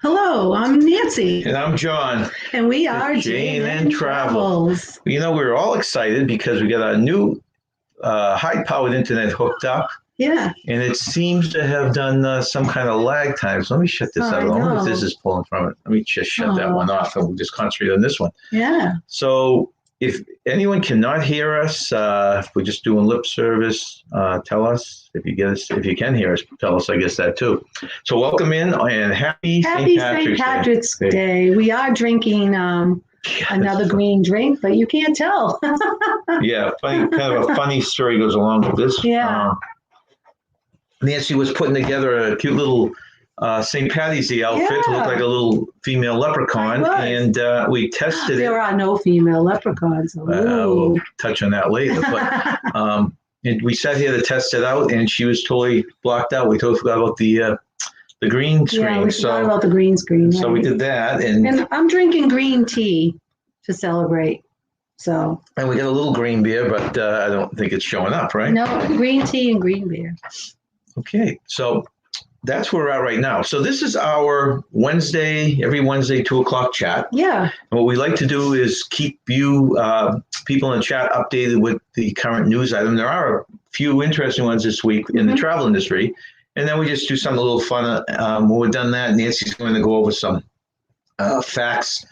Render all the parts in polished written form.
Hello, I'm Nancy, And I'm John, and we are J&N J&N Travels. Travels. We're all excited because we got a new high-powered internet hooked up, Yeah, and it seems to have done some kind of lag time. So let me shut this oh, out. I I wonder if this know. is pulling from it. Let me just shut that one Oh, off, and we'll just concentrate on this one. yeah. So if anyone cannot hear us, if we're just doing lip service, tell us. If you get us, if you can hear us, tell us. I guess that too. So welcome in and happy St. Happy St. Patrick's Patrick's Day. Day. We are drinking another green drink, but you can't tell. Yeah, funny, kind of a funny story goes along with this. Yeah. Nancy was putting together a cute little St. Patty's Day outfit to look Yeah. like a little female leprechaun, and we tested There it. are no female leprechauns. We'll touch on that later, but and we sat here to test it out, and she was totally blocked out. We totally forgot about the green screen. Yeah, we forgot about the green screen. So right? we did that, and I'm drinking green tea to celebrate. So. And we got a little green beer, but I don't think it's showing up, right? No, green tea and green beer. Okay, so that's where we're at right now. So this is our every Wednesday, 2 o'clock chat. Yeah. And what we like to do is keep you, people in the chat, updated with the current news item. There are a few interesting ones this week in the travel industry. And then we just do something a little fun. When we're done that, Nancy's going to go over some facts,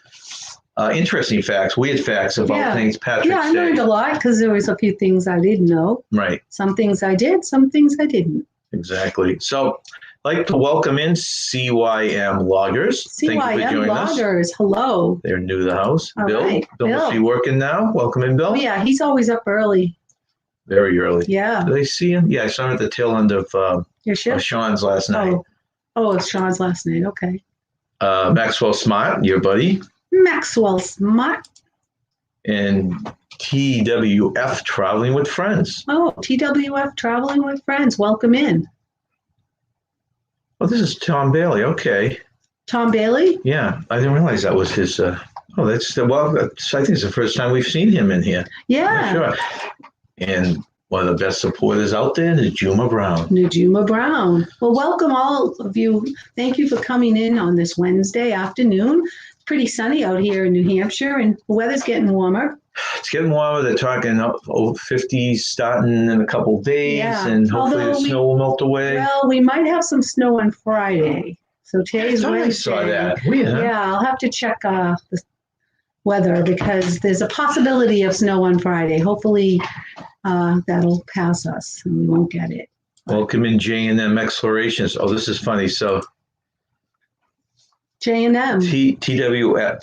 interesting facts, weird facts about St. Patrick's Day. Yeah, I learned a lot because there was a few things I didn't know. Right. Some things I did, some things I didn't. Exactly. So I'd like to welcome in CYM Loggers. CYM Thank you for joining Loggers, hello. They're new to the house. All Bill. right. Bill must be working now. Welcome in, Bill. Oh, yeah, he's always up early. Very early. Yeah. Did I see him? Yeah, I saw him at the tail end of Your shift? Sean's last night. Oh, it's Sean's last night. Okay. Maxwell Smart, your buddy. Maxwell Smart. And TWF, Traveling with Friends. Oh, TWF, Traveling with Friends. Welcome in. Oh, this is Tom Bailey. Okay. Tom Bailey? Yeah, I didn't realize that was his. I think it's the first time we've seen him in here. Yeah. Sure. And one of the best supporters out there, Najuma Brown. Najuma Brown. Well, welcome all of you. Thank you for coming in on this Wednesday afternoon. It's pretty sunny out here in New Hampshire, and the weather's getting warmer. It's getting warmer. They're talking over 50s starting in a couple of days, and hopefully the snow will melt away. Well, we might have some snow on Friday. So today's Wednesday. I saw that. Weird, huh? Yeah, I'll have to check the weather because there's a possibility of snow on Friday. Hopefully that'll pass us and we won't get it. Welcome in J&M Explorations. Oh, this is funny. So J&M. TWF.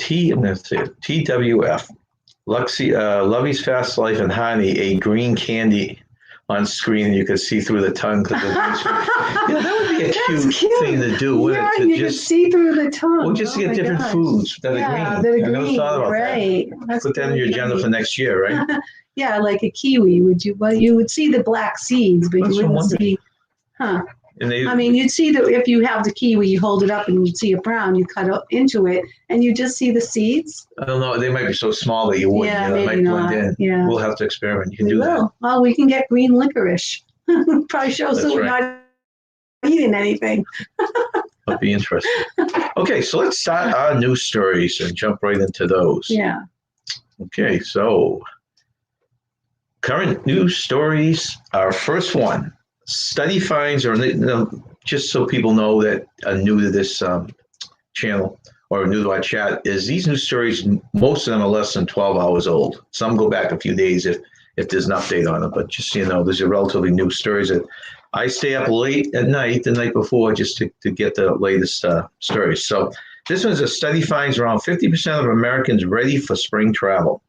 Lovey's Fast Life and Honey, a green candy on screen, and you could see through the tongue. That would be a cute thing to do, wouldn't it? You just see through the tongue. Well, just to get different foods that are green. I never thought about that. Put that on your agenda for next year, right? Yeah, like a kiwi. You would see the black seeds, but you wouldn't see, you'd see if you have the kiwi, you hold it up and you'd see a brown, you cut into it, and you just see the seeds. I don't know. They might be so small that you wouldn't. Yeah, they might blend in. Yeah. We'll have to experiment. You can do that. Well, we can get green licorice. Probably shows that we're not eating anything. That'd be interesting. Okay, so let's start our news stories and jump right into those. Yeah. Okay, so current news stories. Our first one. Study finds, just so people know that are new to this channel or new to our chat, is these news stories, most of them are less than 12 hours old. Some go back a few days if there's an update on them, but just so you know, these are relatively new stories that I stay up late at night, the night before, just to get the latest stories. So this one's a study finds around 50% of Americans ready for spring travel.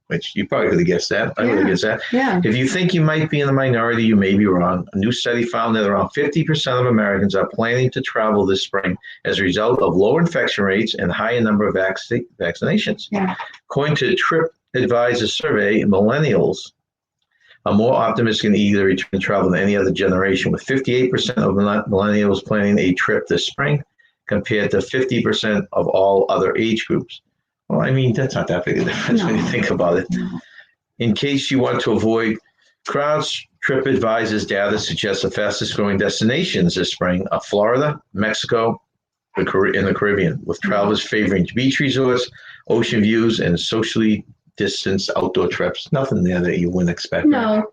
Which you probably could have guessed that. I would have guessed that. Yeah. If you think you might be in the minority, you may be wrong. A new study found that around 50% of Americans are planning to travel this spring as a result of lower infection rates and higher number of vaccinations. Yeah. According to TripAdvisor survey, millennials are more optimistic and eager to return to travel than any other generation, with 58% of millennials planning a trip this spring compared to 50% of all other age groups. Well, I mean, that's not that big a difference when you think about it. No. In case you want to avoid crowds, TripAdvisor's data suggests the fastest growing destinations this spring are Florida, Mexico, in the Caribbean, with travelers favoring beach resorts, ocean views, and socially distanced outdoor trips. Nothing there that you wouldn't expect. Right? No,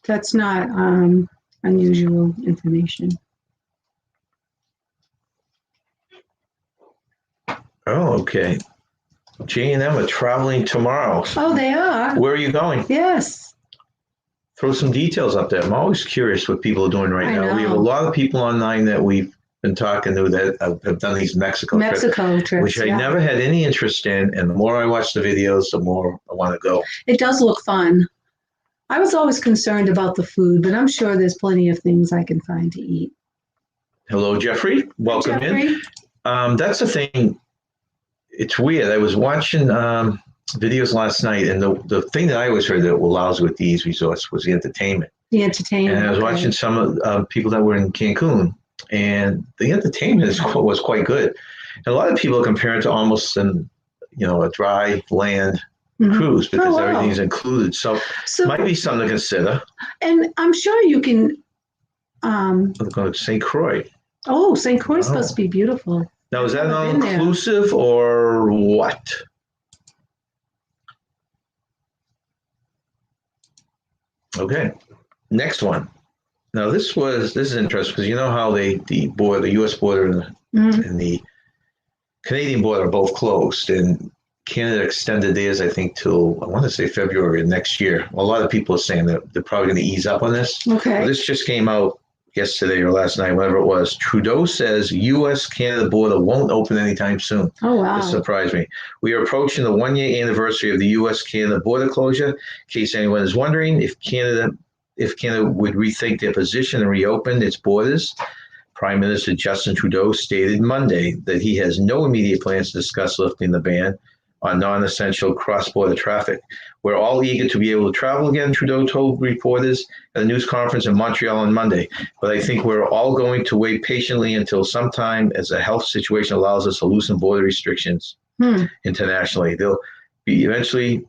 that's not unusual information. Oh, okay. J&M are traveling tomorrow. Oh, they are? Where are you going? Yes. Throw some details up there. I'm always curious what people are doing right now. know. We have a lot of people online that we've been talking to that have done these Mexico trips, which I never had any interest in. And the more I watch the videos, the more I want to go. It does look fun. I was always concerned about the food, but I'm sure there's plenty of things I can find to eat. Hello, Jeffrey. Welcome in. That's the thing. It's weird. I was watching videos last night, and the thing that I always heard that allows with these resorts was the entertainment. The entertainment. And I was watching some of people that were in Cancun, and the entertainment was quite good. And a lot of people compare it to almost a dry land cruise because everything's included. So it might be something to consider. And I'm sure you can. I'm going to St. Croix. Oh, St. Croix is supposed to be beautiful. Now, is that all-inclusive or what? Okay, next one. Now, this is interesting because you know how the U.S. border and the Canadian border are both closed, and Canada extended theirs, I think, till I want to say February of next year. A lot of people are saying that they're probably going to ease up on this. Okay. Well, this just came out yesterday or last night, whatever it was. Trudeau says U.S.-Canada border won't open anytime soon. Oh, wow. This surprised me. We are approaching the one-year anniversary of the U.S.-Canada border closure. In case anyone is wondering, if Canada would rethink their position and reopen its borders, Prime Minister Justin Trudeau stated Monday that he has no immediate plans to discuss lifting the ban on non-essential cross-border traffic. We're all eager to be able to travel again, Trudeau told reporters at a news conference in Montreal on Monday. But I think we're all going to wait patiently until sometime as the health situation allows us to loosen border restrictions internationally. They'll be eventually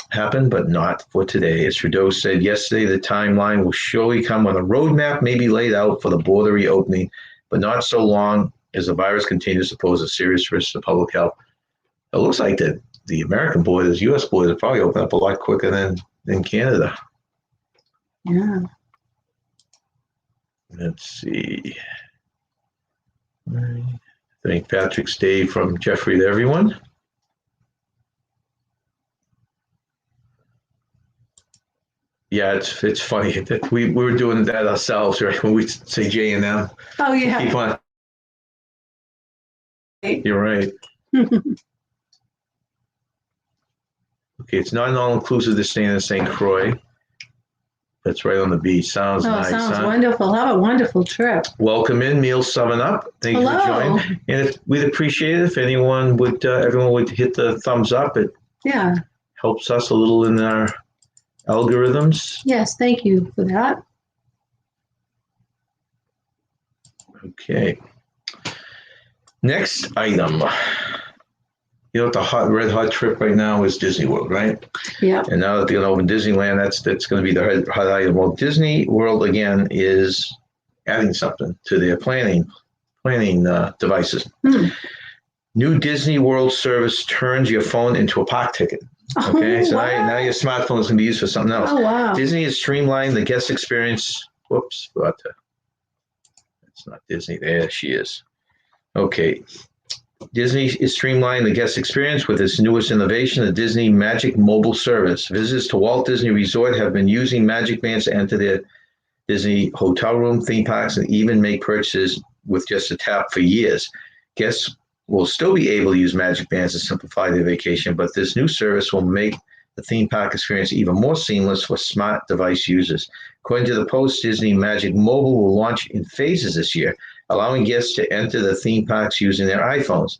happen, but not for today. As Trudeau said yesterday, the timeline will surely come when a roadmap may be laid out for the border reopening, but not so long as the virus continues to pose a serious risk to public health. It looks like that the American borders, U.S. borders, probably open up a lot quicker than Canada. Yeah. Let's see. Thank Patrick's Day from Jeffrey to everyone. Yeah, it's funny that we were doing that ourselves, right? When we say J&M. Oh, yeah. Keep on. You're right. Okay, it's not an all-inclusive to stay in St. Croix. That's right on the beach. Sounds nice. Sounds wonderful. Have a wonderful trip. Welcome in, Meal 7-Up. Thank you for joining. And we'd appreciate it if everyone would hit the thumbs up. It helps us a little in our algorithms. Yes, thank you for that. Okay. Next item. You know what the red hot trip right now is Disney World, right? Yeah. And now that they're going to open Disneyland, that's going to be the hot item. Well, Disney World again is adding something to their planning devices. New Disney World service turns your phone into a park ticket. Okay, so now your smartphone is going to be used for something else. Oh, wow. Disney has streamlined the guest experience. Whoops, that's not Disney. There she is. Okay. Disney is streamlining the guest experience with its newest innovation, the Disney Magic mobile service. Visitors to Walt Disney Resort have been using Magic Bands to enter their Disney hotel room, theme parks, and even make purchases with just a tap for years. Guests will still be able to use Magic Bands to simplify their vacation, but this new service will make the theme park experience even more seamless for smart device users. According to the Post, Disney Magic Mobile will launch in phases this year, allowing guests to enter the theme parks using their iPhones.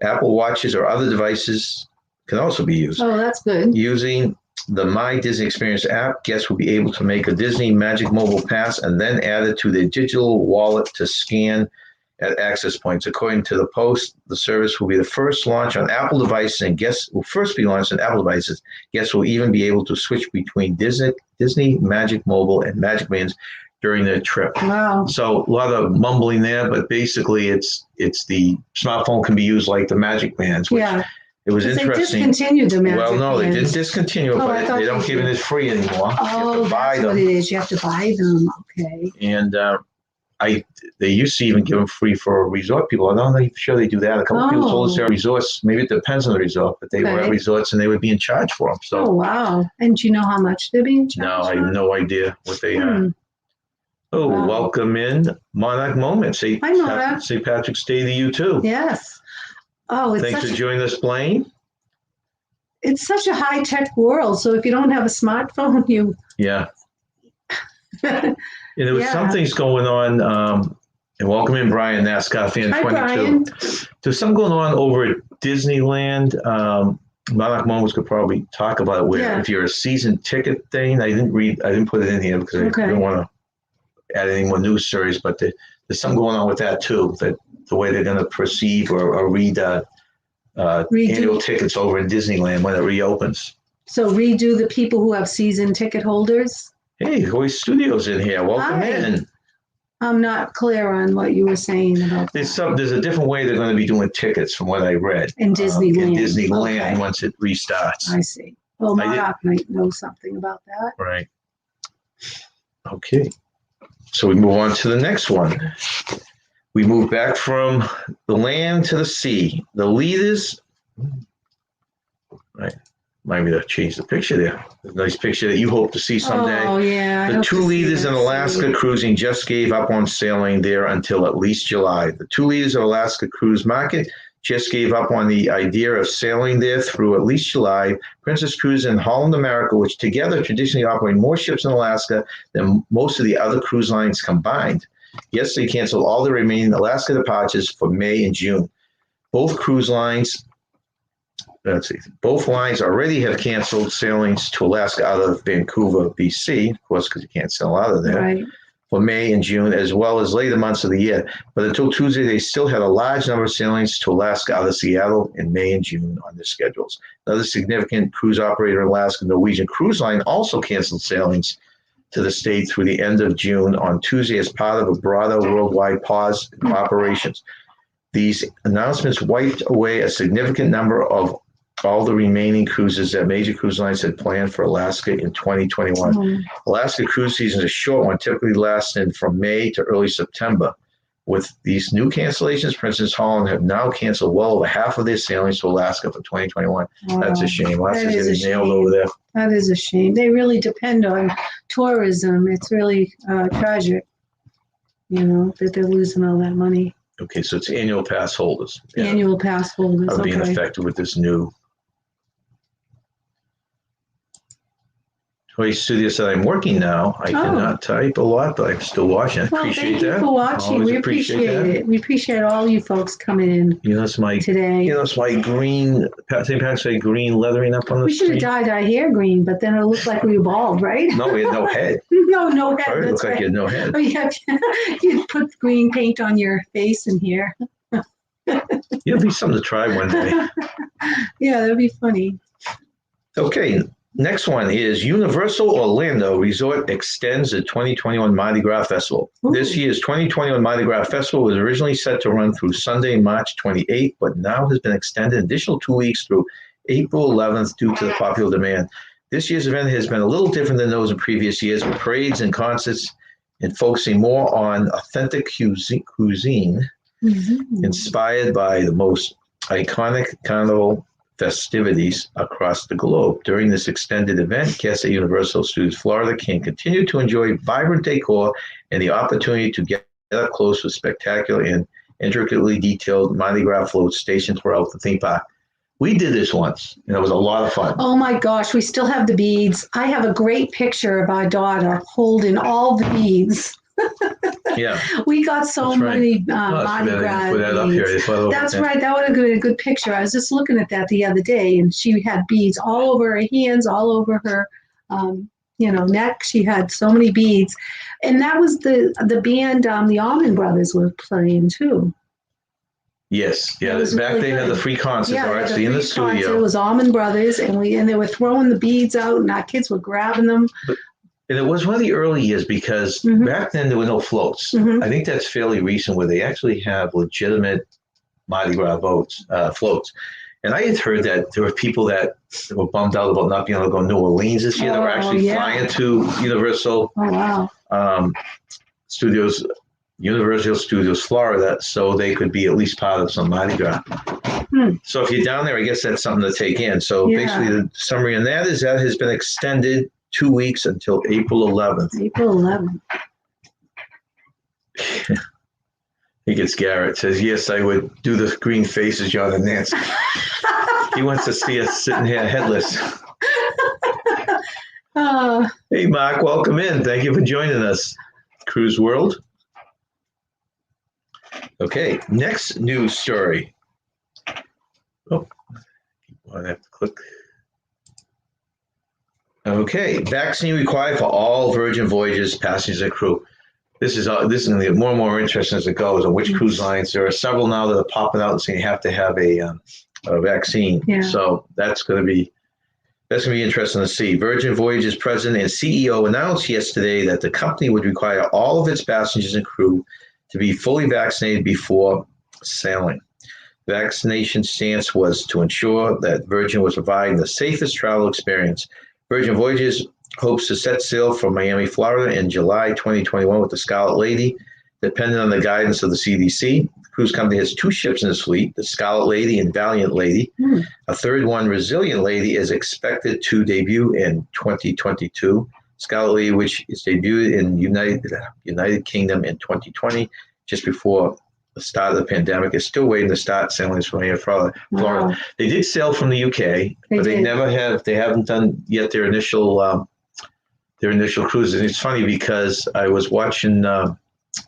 Apple Watches or other devices can also be used. Oh, that's good. Using the My Disney Experience app, guests will be able to make a Disney Magic Mobile Pass and then add it to their digital wallet to scan at access points. According to the Post, the service will be the first launch on Apple devices, and guests will first be launched on Apple devices. Guests will even be able to switch between Disney Magic Mobile and Magic Bands during their trip. Wow. So a lot of mumbling there, but basically it's the smartphone can be used like the Magic Bands, which it was interesting. They discontinued the Magic Well, no, Bands. they didn't discontinue it, but they don't give it as free anymore. Oh, that's what it is. You have to buy them. Okay. And they used to even give them free for resort people. I'm not sure they do that. A couple of people told us they're at resorts. Maybe it depends on the resort, but they were at resorts and they would be in charge for them. So. Oh, wow. And do you know how much they're being charged? No, I have no idea what they are. Oh, welcome in Monarch Moment. Hi, Monarch. St. Patrick's Day to you too. Yes. Oh, thanks for joining us, Blaine. It's such a high-tech world. So if you don't have a smartphone, you. Yeah. And there was some things going on. And welcome in, Brian, NASCAR fan 22. Brian. There's something going on over at Disneyland. Monarch Moments could probably talk about it. Where if you're a season ticket thing, I didn't put it in here because I didn't want to add any more news stories, but there's something going on with that too, that the way they're going to perceive or read annual tickets over in Disneyland when it reopens. So redo the people who have season ticket holders? Hey, Hoist Studios in here. Welcome in. I'm not clear on what you were saying about There's a different way they're going to be doing tickets from what I read. In Disneyland. In Disneyland once it restarts. I see. Well, Monarch might know something about that. Right. Okay. So we move on to the next one. We move back from the land to the sea. The leaders, right? Might be to change the picture there. A nice picture that you hope to see someday. Oh, yeah. The two leaders in Alaska cruising just gave up on sailing there until at least July. The two leaders of Alaska Cruise Market just gave up on the idea of sailing there through at least July. Princess Cruises and Holland America, which together traditionally operate more ships in Alaska than most of the other cruise lines combined, yesterday canceled all the remaining Alaska departures for May and June. Both lines already have canceled sailings to Alaska out of Vancouver, BC, of course, because you can't sail out of there, for May and June, as well as later months of the year. But until Tuesday, they still had a large number of sailings to Alaska out of Seattle in May and June on their schedules. Another significant cruise operator in Alaska, Norwegian Cruise Line, also canceled sailings to the state through the end of June on Tuesday as part of a broader worldwide pause in operations. These announcements wiped away a significant number of all the remaining cruises that major cruise lines had planned for Alaska in 2021. Alaska cruise season is a short one, typically lasting from May to early September. With these new cancellations, Princess Holland have now canceled well over half of their sailings to Alaska for 2021. That's a shame. Alaska's getting nailed over there. That is a shame. They really depend on tourism. It's really tragic, that they're losing all that money. Okay, so it's annual pass holders. Annual pass holders are being affected with this new. Hoist Studios said, I'm working now. I cannot type a lot, but I'm still watching. I appreciate that. Thank you for watching. We appreciate it. We appreciate all you folks coming in it's my today. It's my green, St. Patrick's Day green leathering up on the screen. We should have dyed our hair green, but then it looked like we were bald, right? No, we had no head. No head. It looked like you had no head. Oh, yeah. You'd put green paint on your face and hair. It'll be something to try one day. Yeah, that'd be funny. Okay. Next one is Universal Orlando Resort extends the 2021 Mardi Gras Festival. Ooh. This year's 2021 Mardi Gras Festival was originally set to run through Sunday, March 28th, but now has been extended an additional 2 weeks through April 11th due to the popular demand. This year's event has been a little different than those in previous years, with parades and concerts and focusing more on authentic cuisine inspired by the most iconic carnival festivities across the globe. During this extended event, guests at Universal Studios Florida can continue to enjoy vibrant decor and the opportunity to get up close with spectacular and intricately detailed Mardi Gras floats stationed throughout the theme park. We did this once, and it was a lot of fun. Oh my gosh, we still have the beads. I have a great picture of our daughter holding all the beads. Yeah, we got so many Mardi Gras beads. That's right. That would have been a good picture. I was just looking at that the other day, and she had beads all over her hands, all over her, neck. She had so many beads, and that was the band. The Allman Brothers were playing too. Yes, yeah. Back they had the free concert. They were actually in the studio. It was Allman Brothers, and they were throwing the beads out, and our kids were grabbing them. And it was one of the early years because back then there were no floats. I think that's fairly recent where they actually have legitimate Mardi Gras floats. And I had heard that there were people that were bummed out about not being able to go to New Orleans this year. They were actually flying to Universal Studios, Universal Studios, Florida, so they could be at least part of some Mardi Gras. So if you're down there, I guess that's something to take in. So basically the summary on that is that has been extended 2 weeks until April 11th. April 11th. I think it's Garrett says, yes, I would do the green faces, John and Nancy. He wants to see us sitting here headless. Hey, Mark, welcome in. Thank you for joining us. Cruise World. Okay, next news story. Oh, I have to click. Okay, vaccine required for all Virgin Voyages passengers and crew. This is going to get more and more interesting as it goes on which cruise lines. There are several now that are popping out and saying you have to have a vaccine. So that's going to be interesting to see. Virgin Voyages president and CEO announced yesterday that the company would require all of its passengers and crew to be fully vaccinated before sailing. The vaccination stance was to ensure that Virgin was providing the safest travel experience. Virgin Voyages hopes to set sail from Miami, Florida in July 2021 with the Scarlet Lady, depending on the guidance of the CDC. The cruise company has 2 ships in its fleet, the Scarlet Lady and Valiant Lady. A third one, Resilient Lady, is expected to debut in 2022. Scarlet Lady, which is debuted in United Kingdom in 2020, just before the start of the pandemic, is still waiting to start sailing from Miami, Florida. Wow. They did sail from the UK, but they haven't done yet their initial cruises. And it's funny because I was watching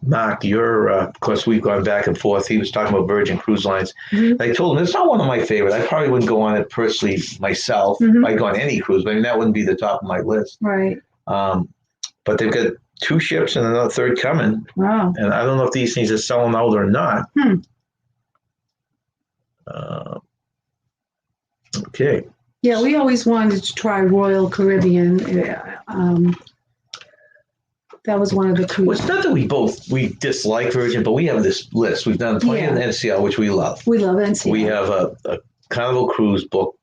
Mark, of course, we've gone back and forth. He was talking about Virgin Cruise Lines. I told him it's not one of my favorites. I probably wouldn't go on it personally myself. I'd go on any cruise, but I mean, that wouldn't be the top of my list. Right. But they've got 2 ships and another third coming. Wow. And I don't know if these things are selling out or not. Okay. Yeah, we always wanted to try Royal Caribbean. That was one of the cruises. Well, it's not that we dislike Virgin, but we have this list. We've done plenty of NCL, which we love. We love NCL. We have a Carnival cruise booked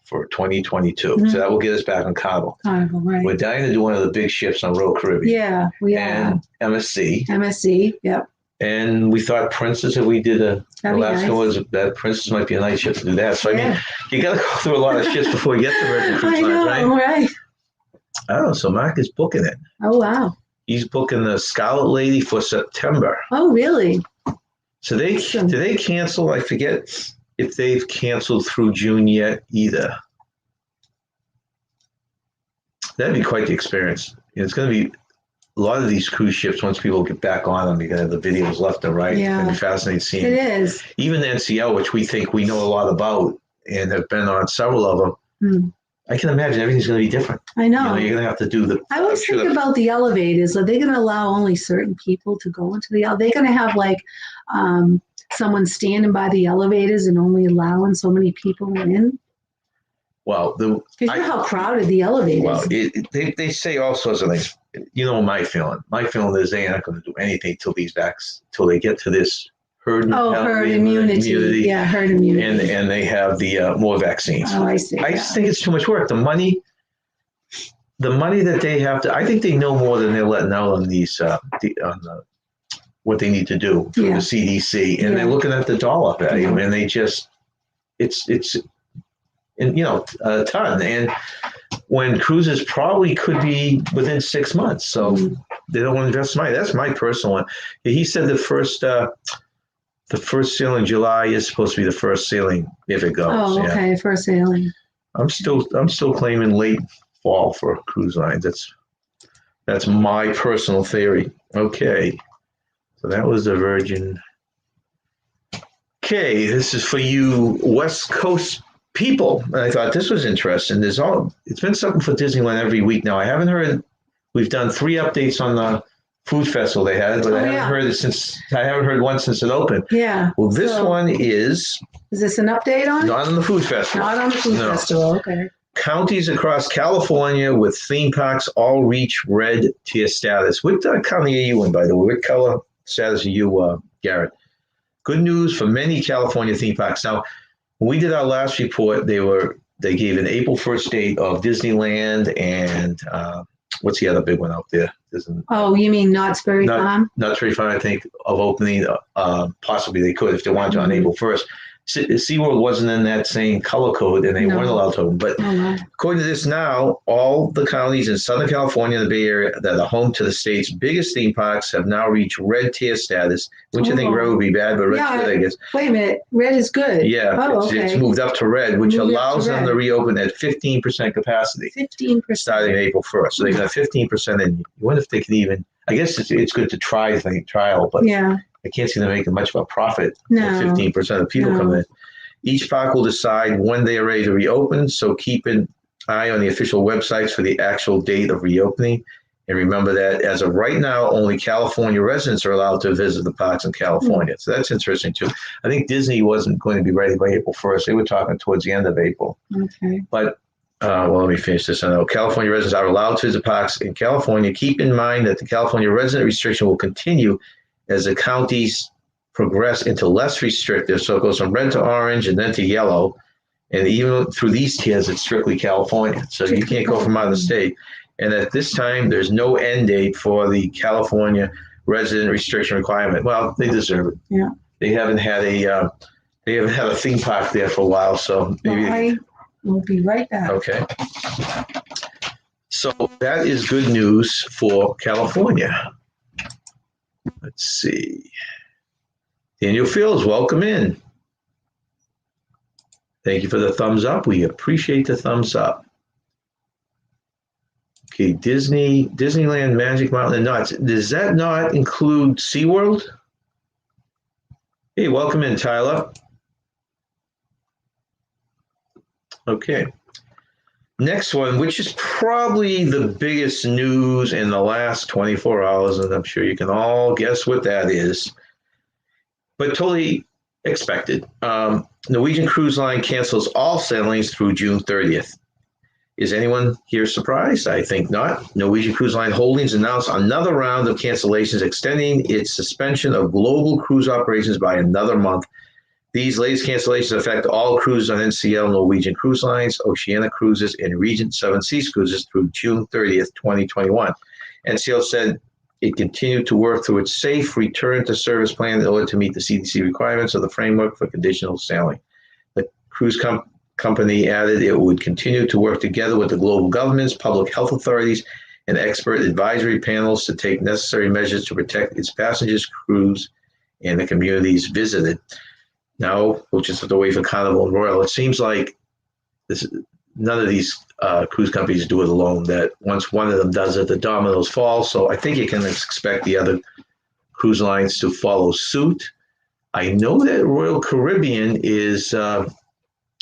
for 2022. So that will get us back on Carnival. Carnival, right. We're dying to do one of the big ships on Royal Caribbean. Yeah, we are. And MSC. MSC, yep. And we thought Princess, if we did the last one, was that Princess might be a nice ship to do that. So, I mean, you got to go through a lot of ships before you get to Virgin Cruise Line, right? I know. Oh, so Mark is booking it. Oh, wow. He's booking the Scarlet Lady for September. Oh, really? So do they cancel? I forget if they've canceled through June yet either. That'd be quite the experience. It's going to be a lot of these cruise ships, once people get back on them, you're going to have the videos left and right. Yeah. It's going to be fascinating seeing. It is. Even the NCL, which we think we know a lot about and have been on several of them, I can imagine everything's going to be different. I know. You're going to have to do the... I always think about the elevators. Are they going to allow only certain people to go into the elevator? Are they going to have like someone standing by the elevators and only allowing so many people in? Well, because you know how crowded the elevators. Well, they say all sorts of things. You know my feeling. My feeling is they aren't going to do anything till they get to this herd immunity. Yeah, herd immunity. And they have the more vaccines. Oh, I see. I just think it's too much work. The money that they have to. I think they know more than they're letting out on these what they need to do through the CDC, and they're looking at the dollar value, and they just it's a ton. And when cruises probably could be within 6 months, so they don't want to invest money. That's my personal one. He said the first sailing in July is supposed to be the first sailing if it goes. Oh, okay, first sailing. I'm still claiming late fall for cruise lines. That's my personal theory. Okay, so that was the Virgin. Okay, this is for you West Coast people. And I thought this was interesting. It's been something for Disneyland every week now. I haven't heard. We've done 3 updates on the food festival they had, but I haven't heard it I haven't heard one since it opened. Yeah. Well, this one is. Is this an update on? Not on the food festival. Not on the food festival. Okay. Counties across California with theme parks all reach red tier status. What county are you in, by the way? What color status are you, Garrett? Good news for many California theme parks. Now, when we did our last report, they gave an April 1st date of Disneyland and what's the other big one out there? Oh, you mean Knott's Berry Farm? Knott's Berry Farm, I think, of opening. Possibly they could if they wanted to on April 1st. SeaWorld wasn't in that same color code, and they weren't allowed to open. But according to this now, all the counties in Southern California and the Bay Area that are home to the state's biggest theme parks have now reached red tier status, which I think red would be bad, but red's good, I guess. Wait a minute. Red is good. Yeah. It's moved up to red, which allows them to reopen at 15% capacity. 15%. Starting April 1st. So they got 15%. And you wonder if they can even, I guess it's good to trial, but I can't see them making much of a profit. No. 15% of people come in. Each park will decide when they are ready to reopen, so keep an eye on the official websites for the actual date of reopening. And remember that as of right now, only California residents are allowed to visit the parks in California. So that's interesting too. I think Disney wasn't going to be ready by April 1st. They were talking towards the end of April. Okay. But let me finish this. I know California residents are allowed to visit parks in California. Keep in mind that the California resident restriction will continue as the counties progress into less restrictive. So it goes from red to orange and then to yellow. And even through these tiers, it's strictly California. So you can't go from out of the state. And at this time, there's no end date for the California resident restriction requirement. Well, they deserve it. Yeah. They haven't had a theme park there for a while. So maybe I will be right back. Okay. So that is good news for California. Let's see. Daniel Fields, welcome in. Thank you for the thumbs up. We appreciate the thumbs up. Okay, Disneyland, Magic Mountain, and Knott's. Does that not include SeaWorld? Hey, welcome in, Tyler. Okay. Next one, which is probably the biggest news in the last 24 hours, and I'm sure you can all guess what that is, but totally expected. Norwegian Cruise Line cancels all sailings through June 30th. Is anyone here surprised? I think not. Norwegian Cruise Line Holdings announced another round of cancellations, extending its suspension of global cruise operations by another month. These latest cancellations affect all cruises on NCL, Norwegian Cruise Lines, Oceania Cruises, and Regent Seven Seas Cruises through June 30th, 2021. NCL said it continued to work through its safe return to service plan in order to meet the CDC requirements of the framework for conditional sailing. The cruise company added it would continue to work together with the global governments, public health authorities, and expert advisory panels to take necessary measures to protect its passengers, crews, and the communities visited. Now we'll just have to wait for Carnival and Royal. It seems like none of these cruise companies do it alone, that once one of them does it, the dominoes fall. So I think you can expect the other cruise lines to follow suit. I know that Royal Caribbean is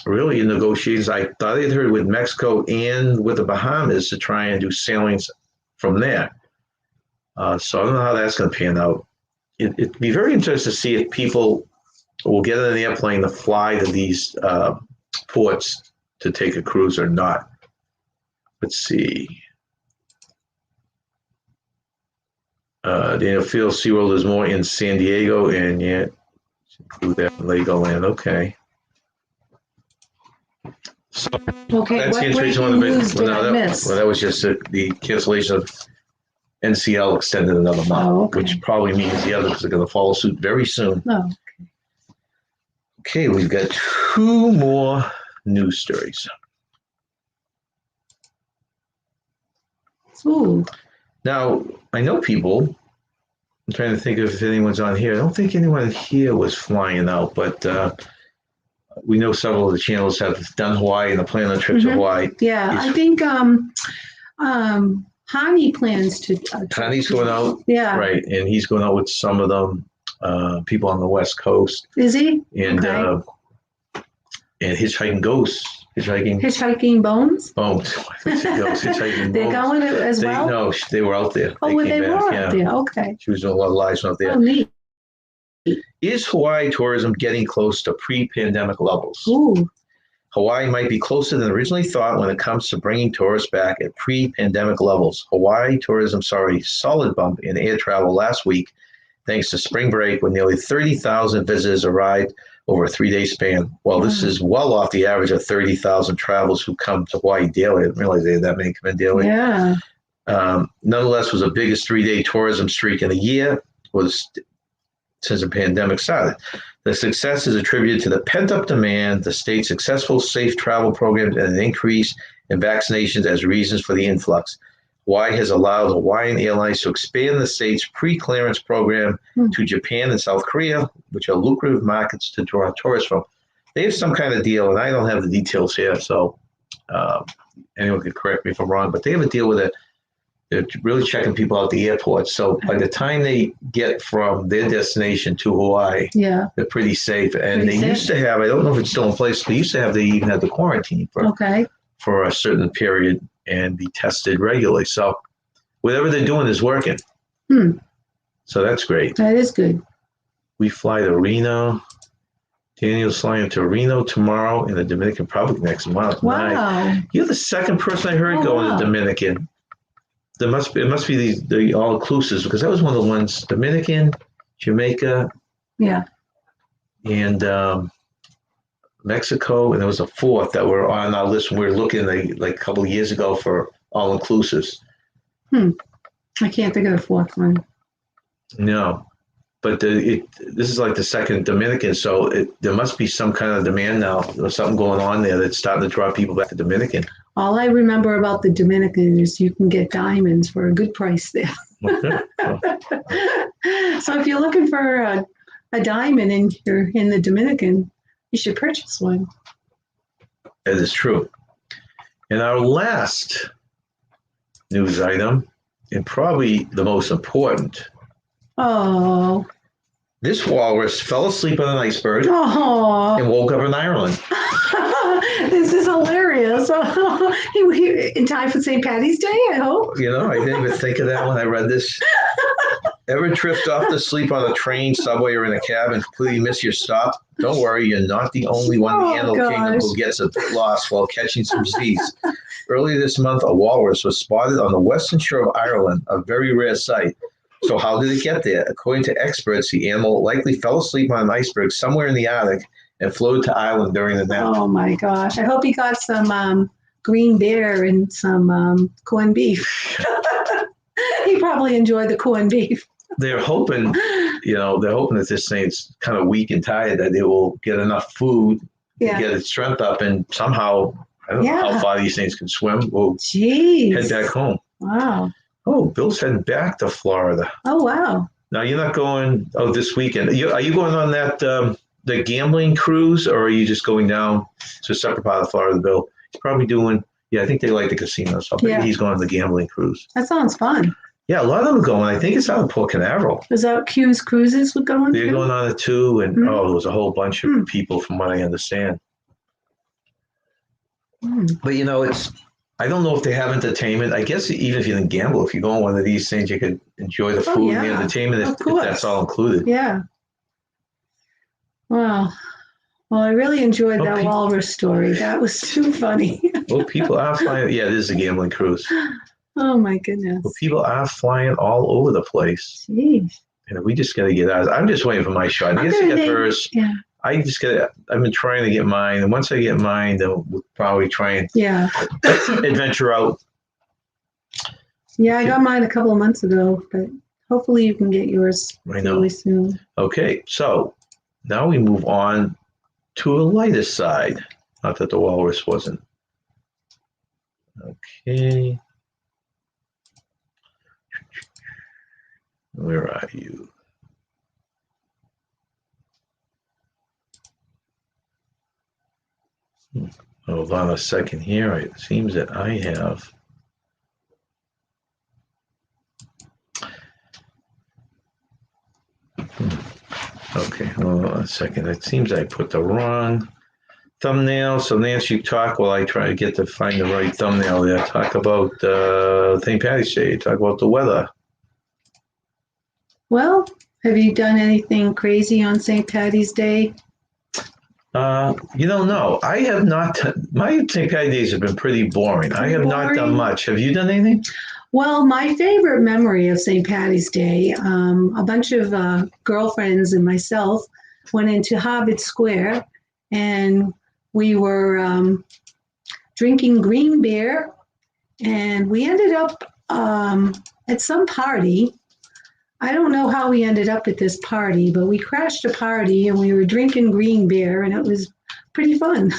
really in negotiations. I thought I'd heard with Mexico and with the Bahamas to try and do sailings from there. So I don't know how that's going to pan out. It'd be very interesting to see if people will get on an airplane to fly to these ports to take a cruise or not. Let's see. Daniel Fields, SeaWorld is more in San Diego, and yeah, include that in Legoland. Okay. So that's the interesting one. That was just the cancellation of NCL extended another month, which probably means the others are going to follow suit very soon. Oh, okay, we've got two more news stories. Ooh. Now, I know people. I'm trying to think if anyone's on here. I don't think anyone here was flying out, but we know several of the channels have done Hawaii and are planning on a trip to Hawaii. Yeah, I think Hani plans to. Hani's going out. Yeah. Right, and he's going out with some of them people on the West Coast. Is he? And and Hitchhiking Ghosts. Hitchhiking Bones? Bones. They're going as well? No, they were out there. Oh, they were out there. Okay. She was doing a lot of lives out there. Oh, neat. Is Hawaii tourism getting close to pre-pandemic levels? Ooh. Hawaii might be closer than originally thought when it comes to bringing tourists back at pre-pandemic levels. Hawaii tourism saw a solid bump in air travel last week, thanks to spring break when nearly 30,000 visitors arrived over a 3-day span. Well, this is well off the average of 30,000 travelers who come to Hawaii daily. I didn't realize they had that many come in daily. Yeah. Nonetheless, was the biggest 3-day tourism streak in a year since the pandemic started. The success is attributed to the pent-up demand, the state's successful safe travel programs, and an increase in vaccinations as reasons for the influx. Hawaii has allowed Hawaiian Airlines to expand the state's pre-clearance program to Japan and South Korea, which are lucrative markets to draw tourists from. They have some kind of deal, and I don't have the details here, so anyone can correct me if I'm wrong, but they have a deal with it. They're really checking people out at the airport. So by the time they get from their destination to Hawaii, they're pretty safe. And they used to have, I don't know if it's still in place, they used to have, they even had the quarantine for a certain period and be tested regularly. So whatever they're doing is working. So that's great. That is good. We fly to Reno. Daniel's flying to Reno tomorrow in the Dominican Republic next month. Wow. You're the second person I heard going to Dominican. It must be the all-inclusives, because that was one of the ones, Dominican, Jamaica, and Mexico, and there was a fourth that were on our list when we were looking like a couple of years ago for all-inclusives. I can't think of the fourth one. No, but this is like the second Dominican, so there must be some kind of demand now. There's something going on there that's starting to draw people back to Dominican. All I remember about the Dominican is you can get diamonds for a good price there. Okay. So if you're looking for a diamond in the Dominican, you should purchase one. That is true. And our last news item, and probably the most important. Oh. This walrus fell asleep on an iceberg and woke up in Ireland. This is hilarious. He in time for St. Patty's Day, I hope. You know, I didn't even think of that when I read this. Ever drift off to sleep on a train, subway, or in a cab and completely miss your stop? Don't worry, you're not the only one in the Animal Kingdom who gets lost while catching some seas. Earlier this month, a walrus was spotted on the western shore of Ireland, a very rare sight. So how did it get there? According to experts, the animal likely fell asleep on an iceberg somewhere in the Arctic and floated to Ireland during the nap. Oh my gosh. I hope he got some green beer and some corned beef. He probably enjoyed the corned beef. They're hoping that this thing's kind of weak and tired, that it will get enough food to get its strength up, and somehow, I don't know how far these things can swim, we'll head back home. Wow. Oh, Bill's heading back to Florida. Oh, wow. Now, you're not going, this weekend. Are you going on that, the gambling cruise, or are you just going down to a separate part of Florida, Bill? He's probably doing, I think they like the casino, so maybe he's going on the gambling cruise. That sounds fun. Yeah, a lot of them are going. I think it's out of Port Canaveral. Is that Q's Cruises were going? They're going on it too, and there was a whole bunch of people, from what I understand. But I don't know if they have entertainment. I guess even if you didn't gamble, if you go on one of these things, you could enjoy the food and the entertainment if that's all included. Yeah. Wow. Well, I really enjoyed that walrus story. That was too funny. Well, people are flying. Yeah, it is a gambling cruise. Oh my goodness. Well, people are flying all over the place. Jeez. And we just got to get out. I'm just waiting for my shot. I guess I get hers. Yeah. I've been trying to get mine. And once I get mine, then we'll probably try and adventure out. Yeah, I got mine a couple of months ago, but hopefully you can get yours really soon. Okay, so now we move on to a lighter side. Not that the walrus wasn't. Okay. Where are you? Hold on a second here. It seems that I have. Okay, hold on a second. It seems I put the wrong thumbnail. So Nancy, talk while I try to find the right thumbnail there. Talk about St. Patty's Day. Talk about the weather. Well, have you done anything crazy on St. Patty's Day? No, I have not. My St. Patty's days have been pretty boring. I have not done much. Have you done anything? Well, my favorite memory of St. Patty's Day, a bunch of girlfriends and myself went into Harvard Square, and we were drinking green beer, and we ended up at some party. I don't know how we ended up at this party, but we crashed a party and we were drinking green beer, and it was pretty fun.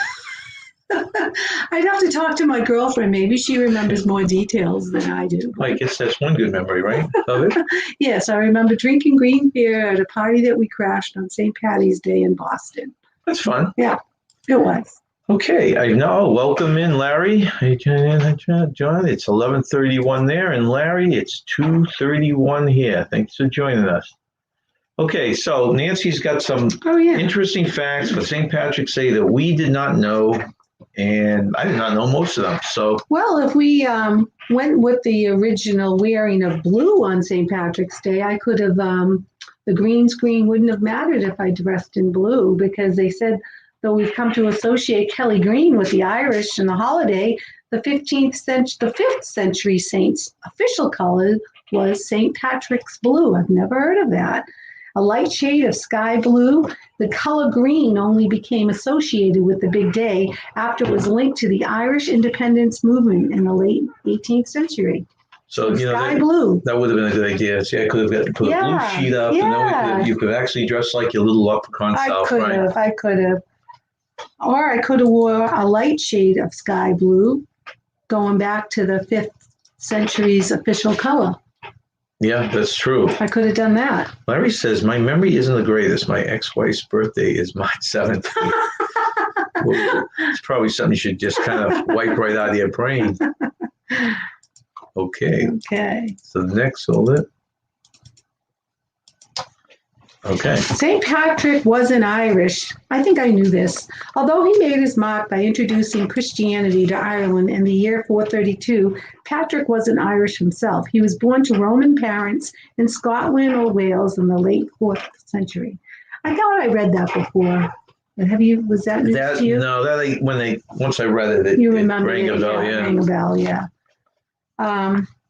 I'd have to talk to my girlfriend. Maybe she remembers more details than I do. I guess that's one good memory, right? Of it? Yes, I remember drinking green beer at a party that we crashed on St. Patty's Day in Boston. That's fun. Yeah, it was. Okay, I know. Welcome in, Larry. Hey, John, it's 11:31 there, and Larry, it's 2:31 here. Thanks for joining us. Okay, so Nancy's got some interesting facts for St. Patrick's Day that we did not know, and I did not know most of them. So, well, if we went with the original wearing of blue on St. Patrick's Day, I could have the green screen wouldn't have mattered if I dressed in blue, because they said, though we've come to associate Kelly green with the Irish and the holiday, the 5th century saint's official color was St. Patrick's blue. I've never heard of that. A light shade of sky blue. The color green only became associated with the big day after it was linked to the Irish independence movement in the late 18th century. So, sky blue. That would have been a good idea. See, I could have put a blue sheet up, and then you could actually dress like your little leprechaun style. I could have. Or I could have wore a light shade of sky blue, going back to the 5th century's official color. Yeah, that's true. I could have done that. Larry says, my memory isn't the greatest. My ex-wife's birthday is March 17th. Well, it's probably something you should just kind of wipe right out of your brain. Okay. So next, hold it. Okay. St. Patrick wasn't Irish. I think I knew this. Although he made his mark by introducing Christianity to Ireland in the year 432, Patrick wasn't Irish himself. He was born to Roman parents in Scotland or Wales in the late 4th century. I thought I read that before. Was that news to you? No, once I read it, you remember rang a bell, yeah. Rang a bell, yeah.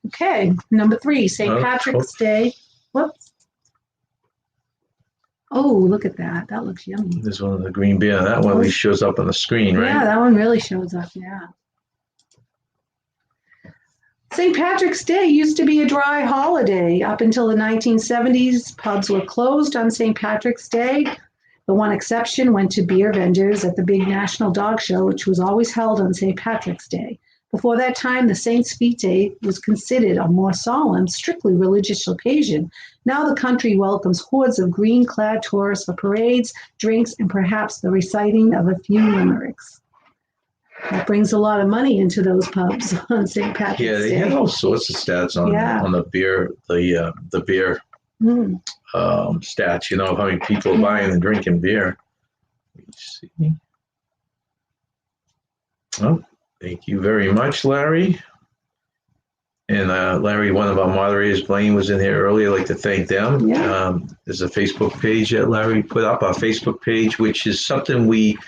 Okay, number 3, St. Patrick's Day. Whoops. Oh, look at that. That looks yummy. There's one of the green beer. That one at least shows up on the screen, right? Yeah, that one really shows up, yeah. St. Patrick's Day used to be a dry holiday. Up until the 1970s, pubs were closed on St. Patrick's Day. The one exception went to beer vendors at the big National Dog Show, which was always held on St. Patrick's Day. Before that time, the Saints' Fete Day was considered a more solemn, strictly religious occasion. Now the country welcomes hordes of green-clad tourists for parades, drinks, and perhaps the reciting of a few limericks. That brings a lot of money into those pubs on St. Patrick's Day. Yeah, they had all sorts of stats on the beer, the beer stats. How many people are buying and drinking beer. Let's see. Oh. Thank you very much, Larry. And Larry, one of our moderators, Blaine, was in here earlier. I'd like to thank them. Yeah. There's a Facebook page that Larry put up, our Facebook page, which is something we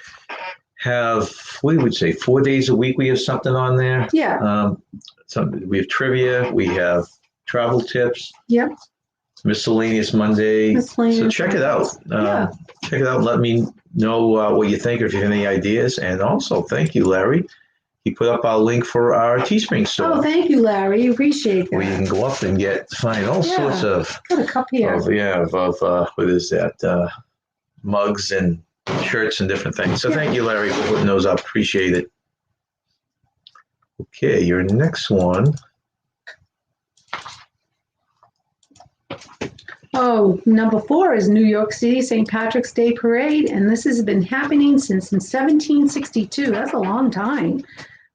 have, we would say 4 days a week. We have something on there. Yeah. We have trivia. We have travel tips. Yep. Miscellaneous Monday. So check it out. Check it out. Let me know what you think, or if you have any ideas. And also, thank you, Larry. He put up our link for our Teespring store. Oh, thank you, Larry. Appreciate that. Where you can go up and find all sorts of. Got a cup here. Of what is that? Mugs and shirts and different things. So thank you, Larry, for putting those up. Appreciate it. Okay, your next one. Oh, number 4 is New York City St. Patrick's Day Parade, and this has been happening since 1762. That's a long time.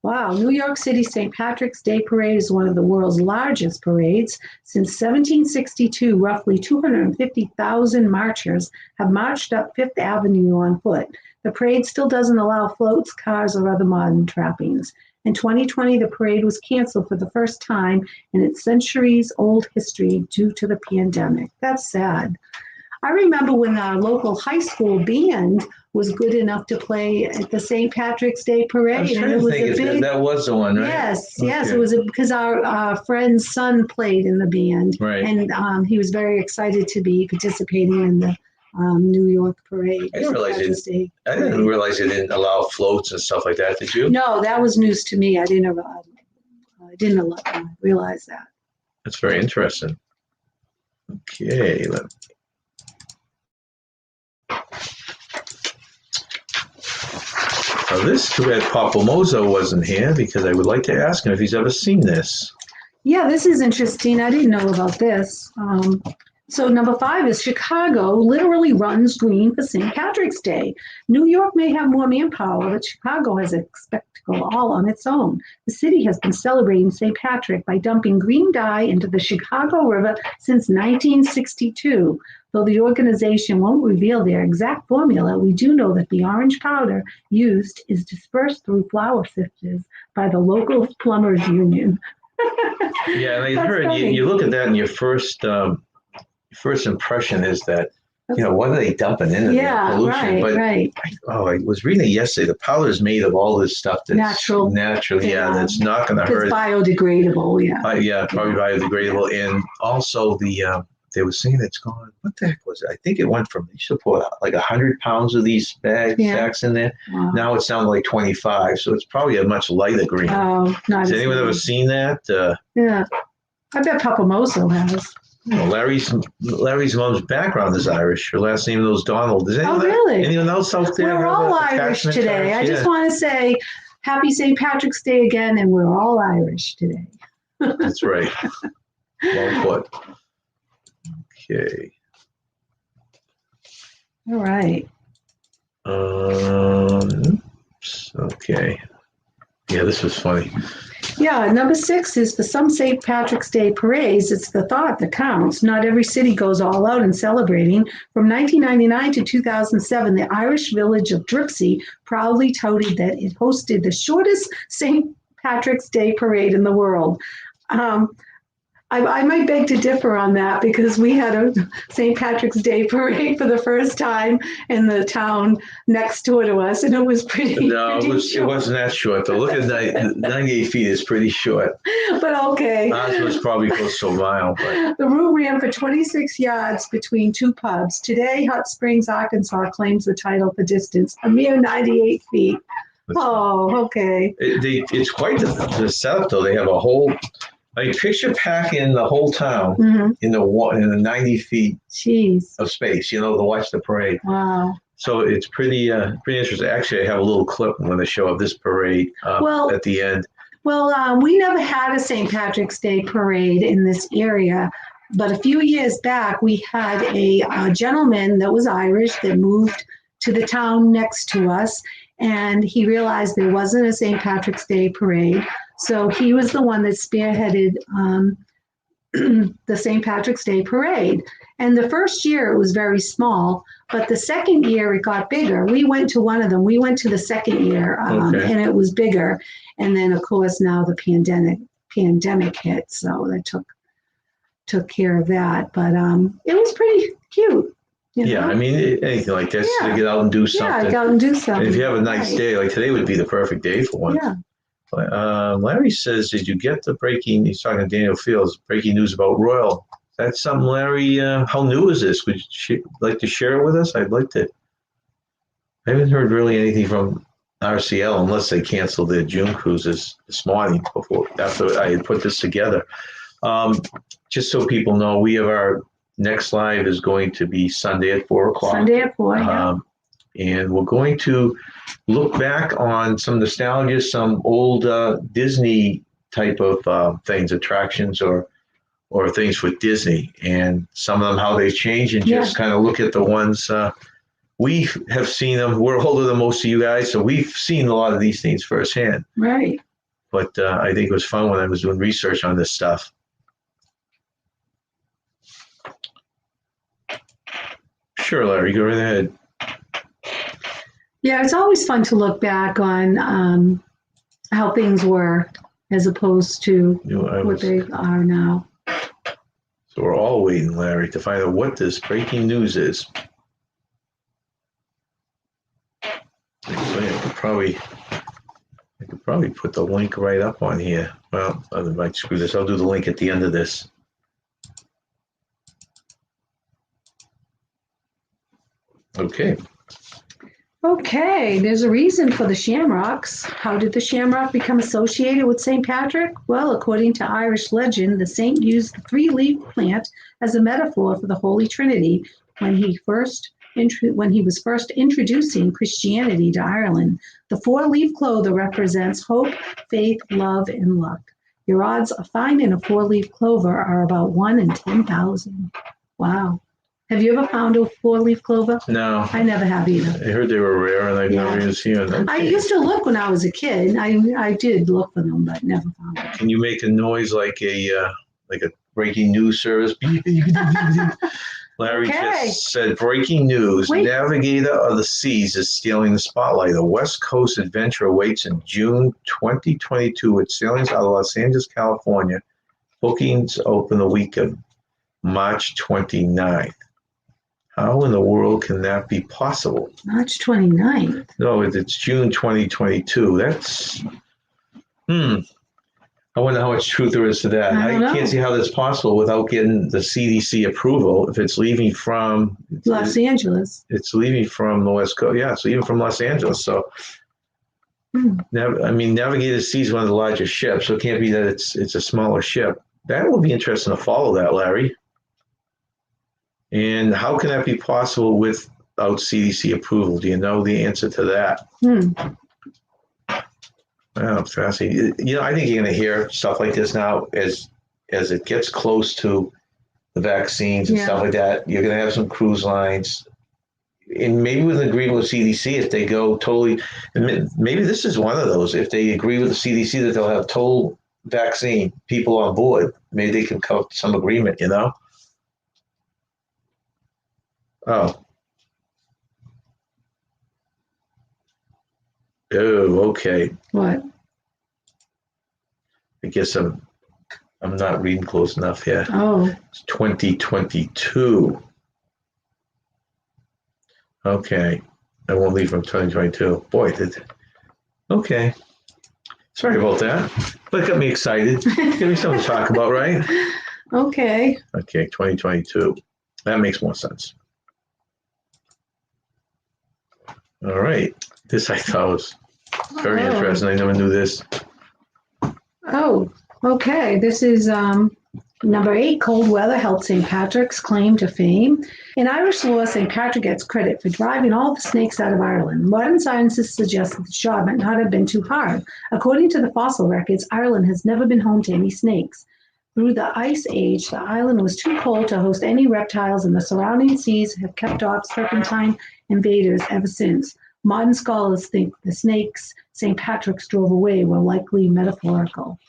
Wow, New York City St. Patrick's Day Parade is one of the world's largest parades. Since 1762, roughly 250,000 marchers have marched up Fifth Avenue on foot. The parade still doesn't allow floats, cars, or other modern trappings. In 2020, the parade was canceled for the first time in its centuries-old history due to the pandemic. That's sad. I remember when our local high school band was good enough to play at the St. Patrick's Day I was parade, trying and it to was think a if big. that was the one, right? Yes, Okay. it was because our friend's son played in the band, Right. and he was very excited to be participating in the New York parade. I didn't realize Patrick's Day I didn't parade. realize they didn't allow floats and stuff like that. Did you? No, that was news to me. I didn't realize that. That's very interesting. Okay. Now this too bad Papamozo wasn't here because I would like to ask him if he's ever seen this. Yeah, this is interesting. I didn't know about this. So number 5 is Chicago literally runs green for St. Patrick's Day. New York may have more manpower, but Chicago has a spectacle all on its own. The city has been celebrating St. Patrick by dumping green dye into the Chicago River since 1962. Though the organization won't reveal their exact formula, we do know that the orange powder used is dispersed through flour sifters by the local plumbers union. Yeah, and I heard you look at that and your first impression is that, what are they dumping into the pollution? Right. I was reading it yesterday. The powder is made of all this stuff that's natural. That's not going to hurt. It's biodegradable, probably biodegradable. And also they were saying it's gone. What the heck was it? I think it went from, you should put like 100 pounds of these sacks in there. Wow. Now it's down to like 25. So it's probably a much lighter green. Oh, not Has anyone ever seen that? Yeah. I bet Papamozo has. Larry's mom's background is Irish. Her last name is Donald. Is really? Anyone else out there? We're all Irish today. I just want to say happy St. Patrick's Day again, and we're all Irish today. That's right. Well put. Okay. All right. Okay. Yeah, this was funny. Yeah, number 6 is for some St. Patrick's Day parades, it's the thought that counts. Not every city goes all out in celebrating. From 1999 to 2007, the Irish village of Dripsey proudly touted that it hosted the shortest St. Patrick's Day parade in the world. I might beg to differ on that because we had a St. Patrick's Day parade for the first time in the town next door to us, and it was pretty. No, it wasn't that short. Though. Look at 98 feet is pretty short. But okay. Ours was probably close to a mile. But. The route ran for 26 yards between 2 pubs. Today, Hot Springs, Arkansas claims the title for distance, a mere 98 feet. Okay. It's quite the setup, though. They have a whole. Picture packing the whole town in the 90 feet of space, to watch the parade. Wow. So it's pretty interesting. Actually, I have a little clip when they show up this parade at the end. Well, we never had a St. Patrick's Day parade in this area, but a few years back, we had a gentleman that was Irish that moved to the town next to us, and he realized there wasn't a St. Patrick's Day parade. So he was the one that spearheaded the St. Patrick's Day parade. And the first year it was very small, but the second year it got bigger. We went to one of them. We went to the second year, and it was bigger. And then, of course, now the pandemic hit, so that took care of that. But it was pretty cute. Yeah, I mean, anything like this, to get out and do something. Yeah, get out and do something. And if you have a nice day, like today would be the perfect day for one. Yeah. Larry says, did you get the he's talking to Daniel Fields, breaking news about Royal? That's something, Larry, how new is this? Would you like to share it with us? I'd like to. I haven't heard really anything from RCL unless they canceled their June cruises this morning after I had put this together. Just so people know, we have our next live is going to be Sunday at 4 o'clock. Sunday at 4, yeah. And we're going to look back on some nostalgia, some old Disney type of things, attractions or things with Disney, and some of them, how they've changed, and just kind of look at the ones we have seen them. We're older than most of you guys, so we've seen a lot of these things firsthand. Right. But I think it was fun when I was doing research on this stuff. Sure, Larry, go right ahead. Yeah, it's always fun to look back on how things were as opposed to what they are now. So we're all waiting, Larry, to find out what this breaking news is. I could probably put the link right up on here. Well, I might screw this. I'll do the link at the end of this. Okay. Okay, there's a reason for the shamrocks. How did the shamrock become associated with St. Patrick? Well, according to Irish legend, the saint used the three-leaf plant as a metaphor for the Holy Trinity when he was first introducing Christianity to Ireland. The four-leaf clover represents hope, faith, love, and luck. Your odds of finding a four-leaf clover are about 1 in 10,000. Wow. Have you ever found a four-leaf clover? No. I never have either. I heard they were rare, and I've never even seen them. Okay. I used to look when I was a kid. I did look for them, but never found them. Can you make a noise like a breaking news service? Larry just said, breaking news. Wait. Navigator of the Seas is stealing the spotlight. A West Coast adventure awaits in June 2022 with sailings out of Los Angeles, California. Bookings open the week of March 29th. How in the world can that be possible? March 29th? No, it's June 2022. That's, I wonder how much truth there is to that. I can't see how that's possible without getting the CDC approval. If it's leaving from Los Angeles, it's leaving from the West Coast. Yeah, it's leaving from Los Angeles. So, Navigator Sea is one of the largest ships, so it can't be that it's a smaller ship. That would be interesting to follow that, Larry. And how can that be possible without CDC approval? Do you know the answer to that? Wow, fascinating. I think you're going to hear stuff like this now as it gets close to the vaccines and stuff like that. You're going to have some cruise lines, and maybe with an agreement with CDC, if they go totally, maybe this is one of those. If they agree with the CDC that they'll have total vaccine people on board, maybe they can come to some agreement. Oh, okay. What? I guess I'm not reading close enough here. Oh. It's 2022. Okay. I won't leave from 2022. Boy, okay. Sorry about that. But it got me excited. Give me something to talk about, right? Okay. Okay, 2022. That makes more sense. All right. This I thought was very interesting. I never knew this. Oh, okay. This is number 8. Cold weather helped St. Patrick's claim to fame. In Irish law, St. Patrick gets credit for driving all the snakes out of Ireland. Modern scientists suggest that the job might not have been too hard. According to the fossil records, Ireland has never been home to any snakes. Through the Ice Age, the island was too cold to host any reptiles, and the surrounding seas have kept off serpentine invaders ever since. Modern scholars think the snakes St. Patrick's drove away were likely metaphorical.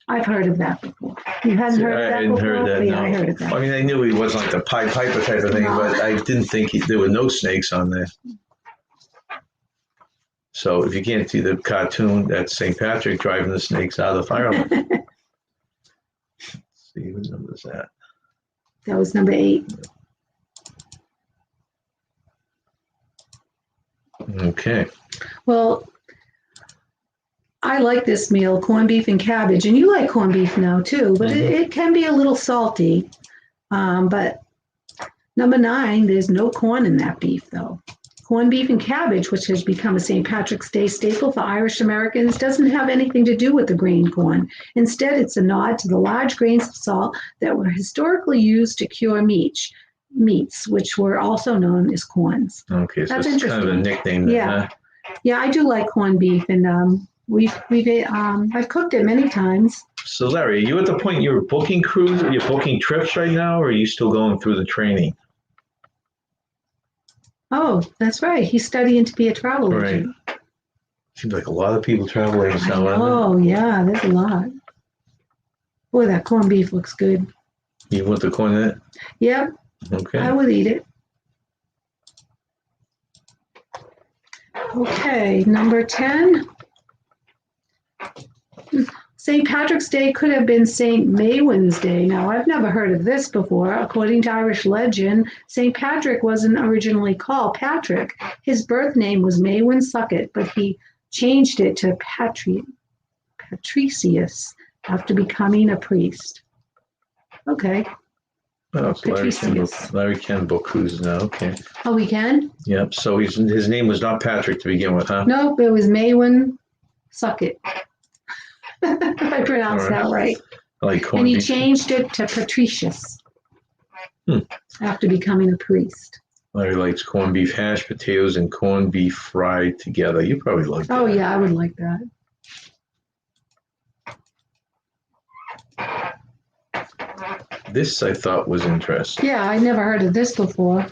I've heard of that before. You hadn't heard of that before? I hadn't heard that, no. I heard of that. I knew he wasn't like the Pied Piper type of thing, but I didn't think there were no snakes on there. So if you can't see the cartoon, that's St. Patrick driving the snakes out of Ireland. Let's see, what number is that? That was number 8. Okay. Well, I like this meal, corned beef and cabbage, and you like corned beef now too, but it can be a little salty. But number 9, there's no corn in that beef though. Corned beef and cabbage, which has become a St. Patrick's Day staple for Irish Americans, doesn't have anything to do with the grain corn. Instead, it's a nod to the large grains of salt that were historically used to cure meats, which were also known as corns. Okay, so it's kind of a nickname then, huh? Yeah, I do like corned beef, and I've cooked it many times. So Larry, are you at the point you're booking cruises, you're booking trips right now, or are you still going through the training? Oh, that's right. He's studying to be a travel agent. Seems like a lot of people travel agents now. Oh, yeah, there's a lot. Boy, that corned beef looks good. You want the corn in it? Yep. Okay. I would eat it. Okay, number 10. St. Patrick's Day could have been St. Maywin's Day. Now, I've never heard of this before. According to Irish legend, St. Patrick wasn't originally called Patrick. His birth name was Maywin Suckett, but he changed it to Patricius after becoming a priest. Okay. Oh, it's Larry Ken Bocuse now. Okay. Oh, we can? Yep. So his name was not Patrick to begin with, huh? Nope, it was Maywin Suckett. If I pronounced that right. And he changed it to Patricius after becoming a priest. Larry likes corned beef hash, potatoes, and corned beef fried together. You probably like that. Oh, yeah, I would like that. This I thought was interesting. Yeah, I never heard of this before.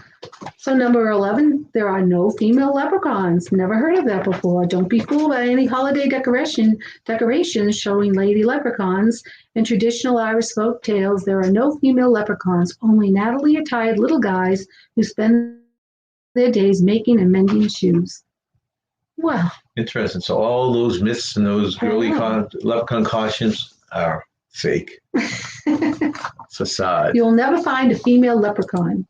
So number 11, there are no female leprechauns. Never heard of that before. Don't be fooled by any holiday decorations showing lady leprechauns. In traditional Irish folk tales, there are no female leprechauns, only Natalie-attired little guys who spend their days making and mending shoes. Well. Interesting. So all those myths and those girly leprechaun costumes are fake. Facade. You'll never find a female leprechaun.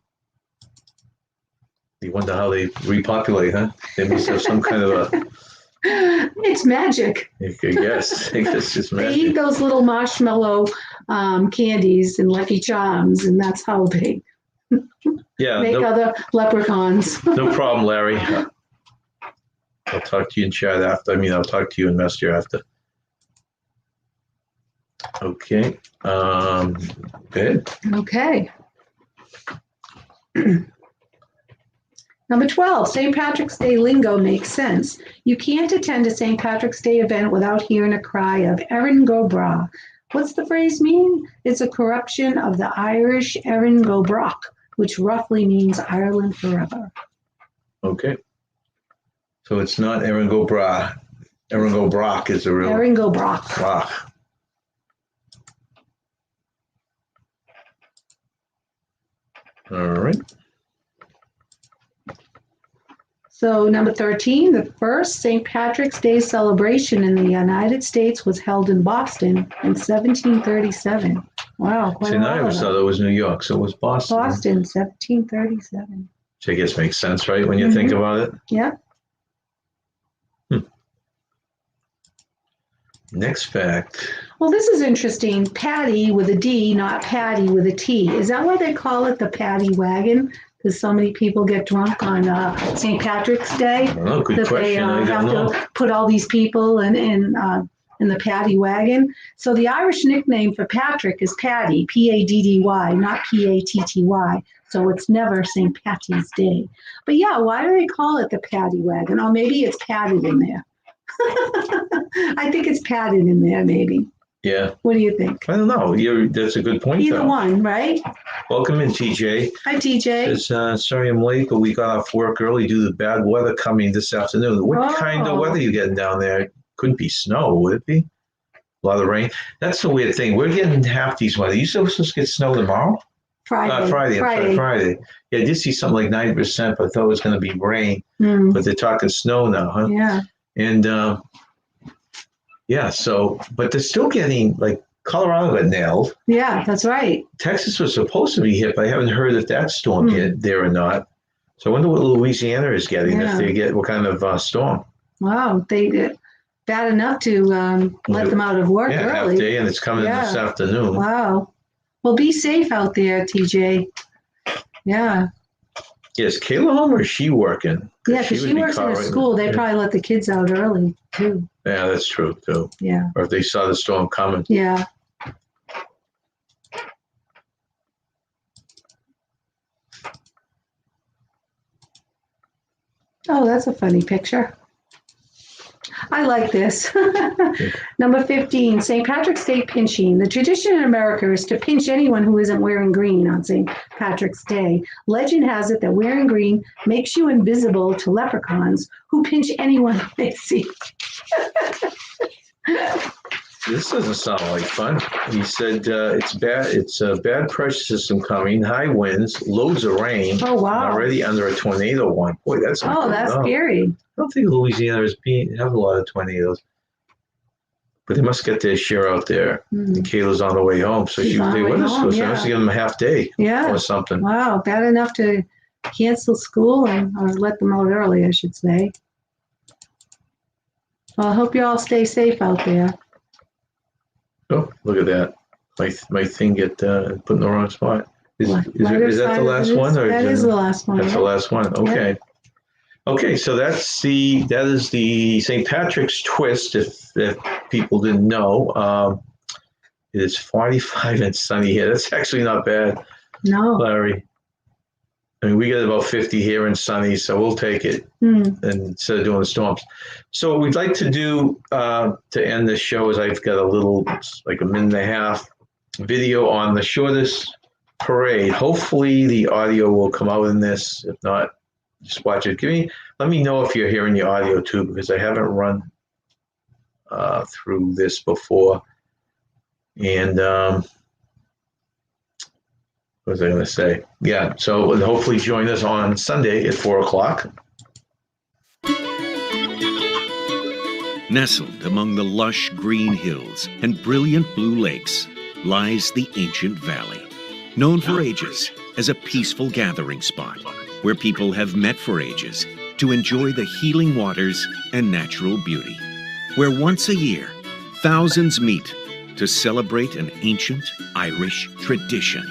You wonder how they repopulate, huh? They must have some kind of a... It's magic. I guess it's magic. They eat those little marshmallow candies and Lucky Charms, and that's how they make other leprechauns. No problem, Larry. I'll talk to you in chat after. I'll talk to you in Messenger after. Okay. Good. Okay. Number 12, St. Patrick's Day lingo makes sense. You can't attend a St. Patrick's Day event without hearing a cry of Erin go bragh. What's the phrase mean? It's a corruption of the Irish Erin go bragh, which roughly means Ireland forever. Okay. So it's not Erin go bragh. Erin go bragh is the real... Erin go bragh. Bragh. All right. So number 13, the first St. Patrick's Day celebration in the United States was held in Boston in 1737. Wow, quite a while I always thought it was New York, so it was Boston. Boston, 1737. Which I guess makes sense, right, when you think about it? Yeah. Next fact. Well, this is interesting. Patty with a D, not Patty with a T. Is that why they call it the Patty Wagon? Because so many people get drunk on St. Patrick's Day. I don't know, good question. They have to put all these people in the Paddy wagon. So the Irish nickname for Patrick is Paddy, P-A-D-D-Y, not P-A-T-T-Y. So it's never St. Patty's Day. But yeah, why do they call it the Paddy wagon? Or maybe it's padded in there. I think it's padded in there, maybe. Yeah. What do you think? I don't know. That's a good point. Either one, right? Welcome in, TJ. Hi, TJ. Sorry I'm late, but we got off work early due to the bad weather coming this afternoon. What kind of weather are you getting down there? Couldn't be snow, would it be? A lot of rain. That's the weird thing. We're getting half these weather. You supposed to get snow tomorrow? Friday. Friday. Yeah, I did see something like 90%, but I thought it was going to be rain. But they're talking snow now, huh? Yeah. And but they're still getting, like, Colorado got nailed. Yeah, that's right. Texas was supposed to be hit, but I haven't heard if that storm hit there or not. So I wonder what Louisiana is getting, if they get what kind of storm. Wow, they did bad enough to let them out of work early. Yeah, half day, and it's coming this afternoon. Wow. Well, be safe out there, TJ. Yeah. Is Kayla home or is she working? Yeah, because she works in a school. They probably let the kids out early, too. Yeah, that's true, too. Yeah. Or if they saw the storm coming. Yeah. Oh, that's a funny picture. I like this. Number 15, St. Patrick's Day pinching. The tradition in America is to pinch anyone who isn't wearing green on St. Patrick's Day. Legend has it that wearing green makes you invisible to leprechauns who pinch anyone they see. This doesn't sound like fun. He said it's bad. It's a bad pressure system coming, high winds, loads of rain. Oh, wow. Already under a tornado one. Boy, that's that's scary. I don't think Louisiana have a lot of tornadoes. But they must get their share out there. And Kayla's on the way home, so she on stay the way with us. home, So I yeah. must give them a half day or something. Wow, bad enough to cancel school or let them out early, I should say. Well, I hope you all stay safe out there. Oh, look at that. My thing get put in the wrong spot. Is that the last one? Or that is the last one. That's the last one. Okay. Yeah. Okay, so that is the St. Patrick's twist. If people didn't know, it is 45 and sunny here. That's actually not bad. No, Larry. I mean, we get about 50 here and sunny, so we'll take it instead of doing the storms. So what we'd like to do to end this show is I've got a little, like a minute and a half video on the shortest parade. Hopefully the audio will come out in this. If not, just watch it. Let me know if you're hearing the audio too, because I haven't run through this before. And what was I going to say? Yeah, so hopefully join us on Sunday at 4:00. Nestled among the lush green hills and brilliant blue lakes lies the ancient valley, known for ages as a peaceful gathering spot where people have met for ages to enjoy the healing waters and natural beauty, where once a year thousands meet to celebrate an ancient Irish tradition.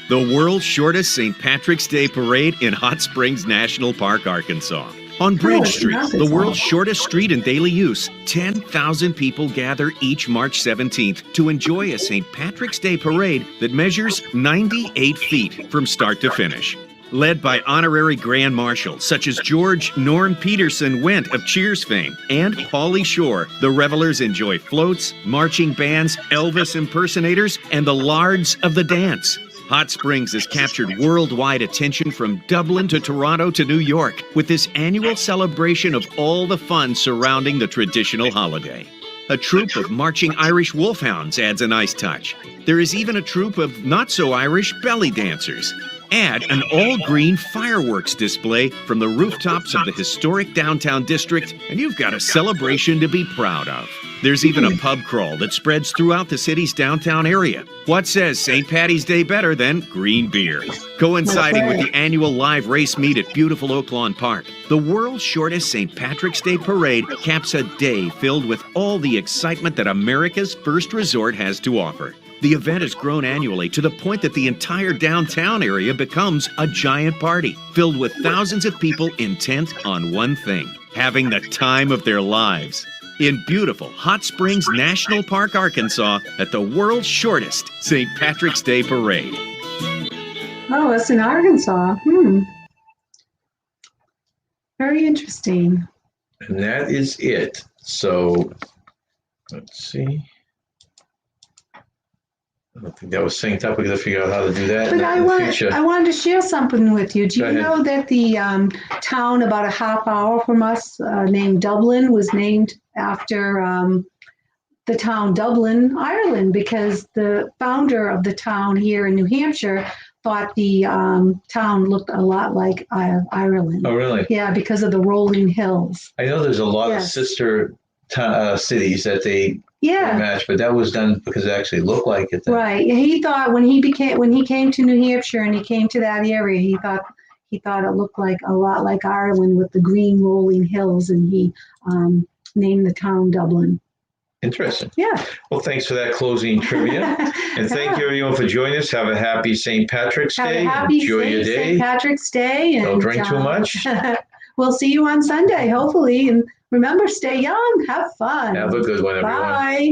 The world's shortest St. Patrick's Day Parade in Hot Springs National Park, Arkansas. On Bridge Street, the world's shortest street in daily use, 10,000 people gather each March 17th to enjoy a St. Patrick's Day Parade that measures 98 feet from start to finish. Led by honorary Grand Marshals such as George Norm Peterson Went of Cheers fame and Pauly Shore, the revelers enjoy floats, marching bands, Elvis impersonators, and the lards of the dance. Hot Springs has captured worldwide attention from Dublin to Toronto to New York with this annual celebration of all the fun surrounding the traditional holiday. A troupe of marching Irish wolfhounds adds a nice touch. There is even a troupe of not-so-Irish belly dancers. Add an all-green fireworks display from the rooftops of the historic downtown district, and you've got a celebration to be proud of. There's even a pub crawl that spreads throughout the city's downtown area. What says St. Patty's Day better than green beer? Coinciding with the annual live race meet at beautiful Oaklawn Park, the world's shortest St. Patrick's Day Parade caps a day filled with all the excitement that America's first resort has to offer. The event has grown annually to the point that the entire downtown area becomes a giant party, filled with thousands of people intent on one thing, having the time of their lives. In beautiful Hot Springs National Park, Arkansas, at the world's shortest St. Patrick's Day Parade. Oh, it's in Arkansas. Very interesting. And that is it. So, let's see. I don't think that was synced up. We got to figure out how to do that But I wanted to share something with you. Do you know that the town about a half hour from us named Dublin was named after the town Dublin, Ireland, because the founder of the town here in New Hampshire thought the town looked a lot like Ireland. Oh, really? Yeah, because of the rolling hills. I know there's a lot of sister cities that they match, but that was done because it actually looked like it then. Right. He thought when he came to New Hampshire and he came to that area, he thought it looked like a lot like Ireland with the green rolling hills, and he named the town Dublin. Interesting. Yeah. Well, thanks for that closing trivia. And thank you everyone for joining us. Have a happy St. Patrick's Day. Enjoy your day. St. Patrick's Day. And don't drink too much. We'll see you on Sunday, hopefully. And remember, stay young. Have fun. Have a good one, everyone. Bye.